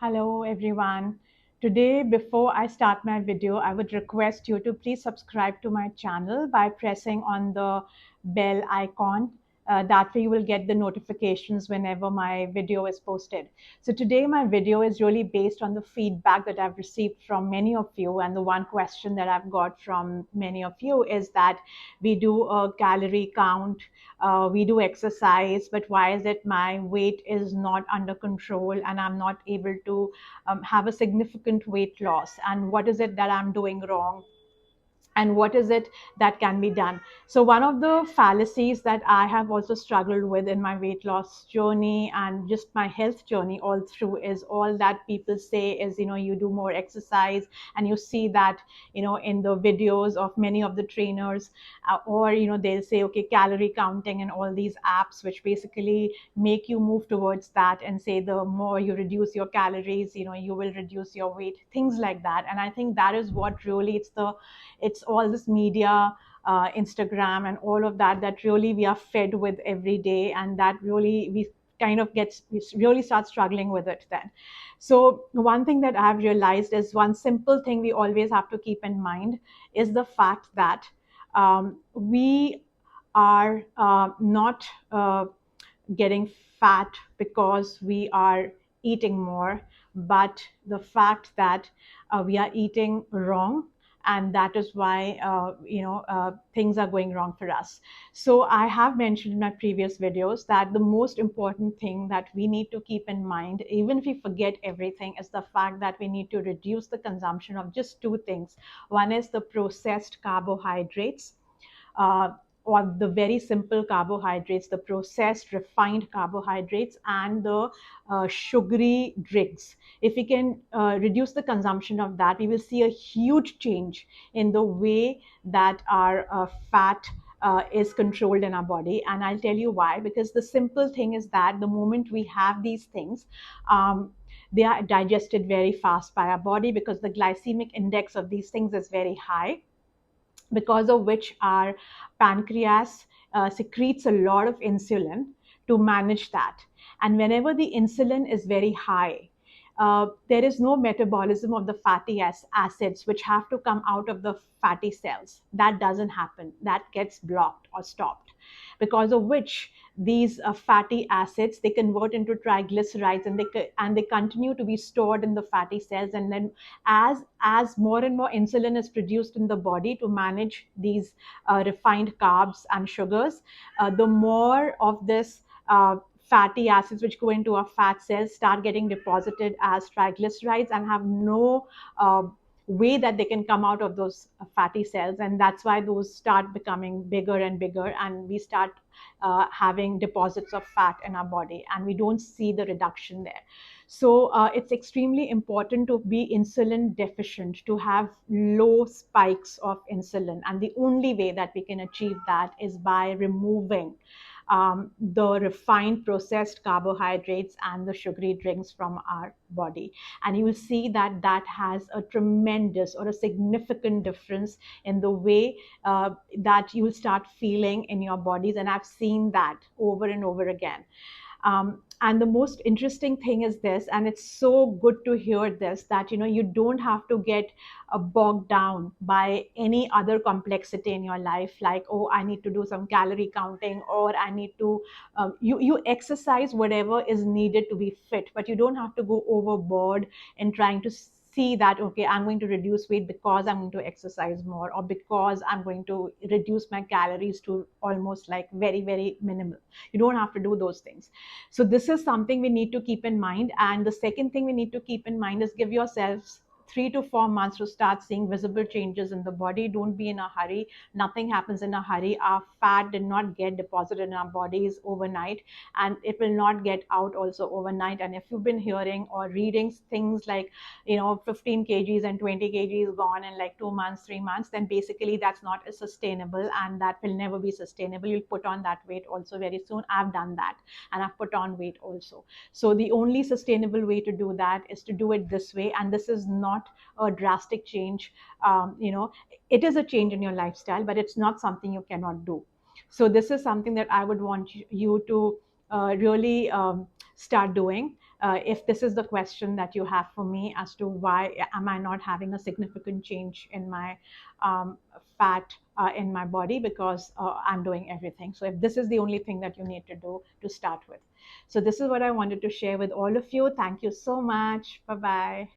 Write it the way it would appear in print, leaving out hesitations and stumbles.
Hello everyone. Today, before I start my video, I would request you to please subscribe to my channel by pressing on the bell icon. That way you will get the notifications whenever my video is posted. So today my video is really based on the feedback that I've received from many of you, and the one question that I've got from many of you is that we do a calorie count, we do exercise, but why is it my weight is not under control and I'm not able to have a significant weight loss? And what is it that I'm doing wrong? And what is it that can be done? So one of the fallacies that I have also struggled with in my weight loss journey and just my health journey all through is all that people say is, you do more exercise, and you see that, in the videos of many of the trainers, or they'll say, okay, calorie counting and all these apps which basically make you move towards that and say the more you reduce your calories, you will reduce your weight, things like that. And I think that is what really it's all this media, Instagram and all of that, that really we are fed with every day, and that really we really start struggling with it then. So one thing that I've realized is one simple thing we always have to keep in mind is the fact that we are not getting fat because we are eating more, but the fact that we are eating wrong, and that is why things are going wrong for us. So I have mentioned in my previous videos that the most important thing that we need to keep in mind, even if we forget everything, is the fact that we need to reduce the consumption of just two things. One is the processed carbohydrates, or the very simple carbohydrates, the processed refined carbohydrates, and the sugary drinks. If we can reduce the consumption of that, we will see a huge change in the way that our fat is controlled in our body. And I'll tell you why. Because the simple thing is that the moment we have these things, they are digested very fast by our body, because the glycemic index of these things is very high, because of which our pancreas secretes a lot of insulin to manage that. And whenever the insulin is very high, there is no metabolism of the fatty acids which have to come out of the fatty cells. That doesn't happen. That gets blocked or stopped, because of which these fatty acids, they convert into triglycerides, and they continue to be stored in the fatty cells. And then as more and more insulin is produced in the body to manage these refined carbs and sugars, the more of this fatty acids which go into our fat cells start getting deposited as triglycerides and have no way that they can come out of those fatty cells. And that's why those start becoming bigger and bigger, and we start having deposits of fat in our body, and we don't see the reduction there. So it's extremely important to be insulin deficient, to have low spikes of insulin. And the only way that we can achieve that is by removing the refined processed carbohydrates and the sugary drinks from our body. And you will see that that has a tremendous or a significant difference in the way that you will start feeling in your bodies. And I've seen that over and over again. And the most interesting thing is this, and it's so good to hear this, that you don't have to get bogged down by any other complexity in your life, like, oh, I need to do some calorie counting, or I need to you exercise whatever is needed to be fit, but you don't have to go overboard in trying to see that, okay, I'm going to reduce weight because I'm going to exercise more, or because I'm going to reduce my calories to almost like very, very minimal. You don't have to do those things. So this is something we need to keep in mind. And the second thing we need to keep in mind is give yourselves 3 to 4 months to start seeing visible changes in the body. Don't be in a hurry. Nothing happens in a hurry. Our fat did not get deposited in our bodies overnight, and it will not get out also overnight. And if you've been hearing or reading things like 15 kgs and 20 kgs gone in like 2 months, 3 months, then basically that's not sustainable, and that will never be sustainable. You'll put on that weight also very soon. I've done that, and I've put on weight also. So the only sustainable way to do that is to do it this way. And this is not a drastic change. It is a change in your lifestyle, but it's not something you cannot do. So this is something that I would want you to really start doing. if this is the question that you have for me as to why am I not having a significant change in my fat in my body, because I'm doing everything. So if this is the only thing that you need to do to start with. So this is what I wanted to share with all of you. Thank you so much. Bye bye.